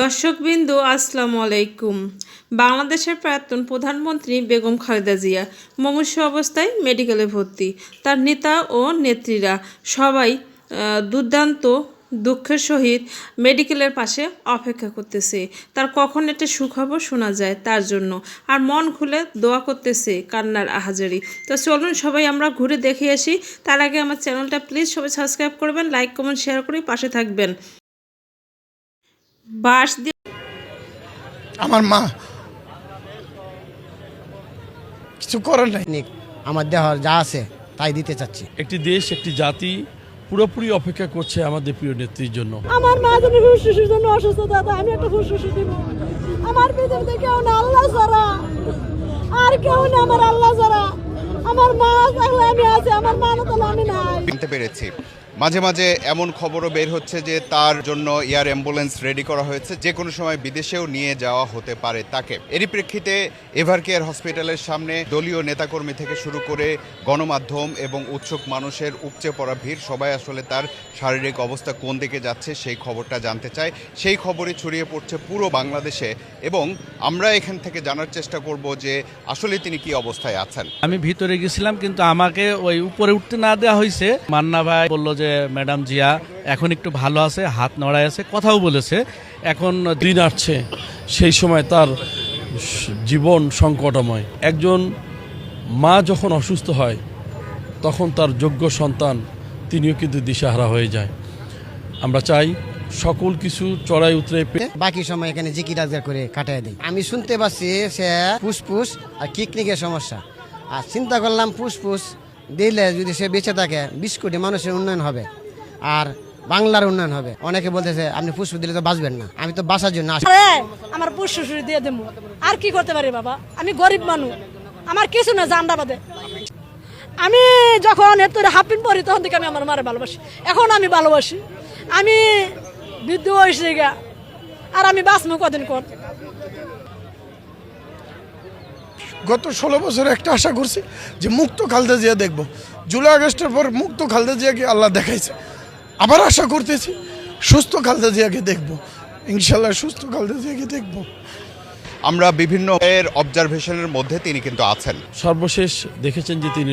দর্শকবৃন্দ আসসালামু আলাইকুম। বাংলাদেশের প্রাক্তন প্রধানমন্ত্রী বেগম খালেদা জিয়া মুমূর্ষু অবস্থায় মেডিকেলে ভর্তি। তার নেতা ও নেত্রীরা সবাই দুর্দান্ত দুঃখের সহিত মেডিকেলের পাশে অপেক্ষা করতেছে তার কখন একটা সুখবর শোনা যায় তার জন্য, আর মন খুলে দোয়া করতেছে কান্নার আহাজারি। তো চলুন সবাই আমরা ঘুরে দেখে আসি। তার আগে আমার চ্যানেলটা প্লিজ সবাই সাবস্ক্রাইব করবেন, লাইক কমেন্ট শেয়ার করে পাশে থাকবেন। বাস আমার মা কিছু করার নাই, আমার দেহ যা আছে তাই দিতে চাচ্ছি। একটি দেশ, একটি জাতি পুরোপুরি অপেক্ষা করছে আমাদের প্রিয় নেত্রীর জন্য। আমার মা যেন ফুসফুসের জন্য অসুস্থ, দাদা আমি একটা ফুসফুস দিব। আমার পৃথিবীতে কেউ না, আল্লাহ ছাড়া আর কেউ না, আমার আল্লাহ ছাড়া। আমার মা থাকলে আমি আছি, আমার মা না থাকলে আমি নাই। জানতে পেরেছি মাঝে মাঝে এমন খবরও বের হচ্ছে যে তার জন্য এয়ার অ্যাম্বুলেন্স রেডি করা হয়েছে, যে কোনো সময় বিদেশেও নিয়ে যাওয়া হতে পারে তাকে। এরই প্রেক্ষিতে এভারকেয়ার হসপিটালের সামনে দলীয় নেতাকর্মী থেকে শুরু করে গণমাধ্যম এবং উৎসুক মানুষের উপচে পড়া ভিড়। সবাই আসলে তার শারীরিক অবস্থা কোন দিকে যাচ্ছে সেই খবরটা জানতে চায়। সেই খবরই ছড়িয়ে পড়ছে পুরো বাংলাদেশে এবং আমরা এখান থেকে জানার চেষ্টা করব যে আসলে তিনি কি অবস্থায় আছেন। আমি ভিতরে গেছিলাম, কিন্তু আমাকে ওই উপরে উঠতে না দেওয়া হয়েছে। মান্না ভাই বলল যে ম্যাডাম জিয়া এখন একটু ভালো আছে, হাত নড়ায় আছে, কথাও বলেছে। এখন দিন আসছে সেই সময় তার জীবন সংকটময়। একজন মা যখন অসুস্থ হয় তখন তার যোগ্য সন্তান তিনিও কিন্তু দিশাহারা হয়ে যায়। আমরা চাই সকল কিছু চড়াই উতরে বাকি সময় এখানে জিকির আজগার করে কাটায় দিই। আমি শুনতে পাচ্ছি সে ফুসফুস আর কিডনির সমস্যা, আর চিন্তা করলাম ফুসফুস দিলে যদি সে বেঁচে থাকে 20 কোটি মানুষের উন্নয়ন হবে আর বাংলার উন্নয়ন হবে। অনেকে বলতেছে আপনি ফুসফুস দিলে তো বাঁচবেন না। আমি তো বাঁচার জন্য আসি। আমার ফুসফুস দিয়ে দেবো, আর কি করতে পারি বাবা, আমি গরিব মানুষ, আমার কিছু না জানডা বাদে। আমি যখন এত হাফিন পড়ি তখন থেকে আমি আমার মারে ভালোবাসি, এখন আমি ভালোবাসি। আমি বৃদ্ধ হয়েছি গা, আর আমি বাঁচবো কদিন কর। গত 16 বছর একটা আশা করছি যে মুক্ত খালেদা জিয়া দেখবো। জুলাই আগস্টের পর মুক্ত খালেদা জিয়াকে আল্লাহ দেখাইছে। আবার আশা করতেছি সুস্থ খালেদা জিয়াকে দেখবো, ইনশাল্লাহ সুস্থ খালেদা জিয়াকে দেখবো। আমরা বিভিন্ন অবজারভেশনের মধ্যে তিনি কিন্তু আছেন। সর্বশেষ দেখেছেন যে তিনি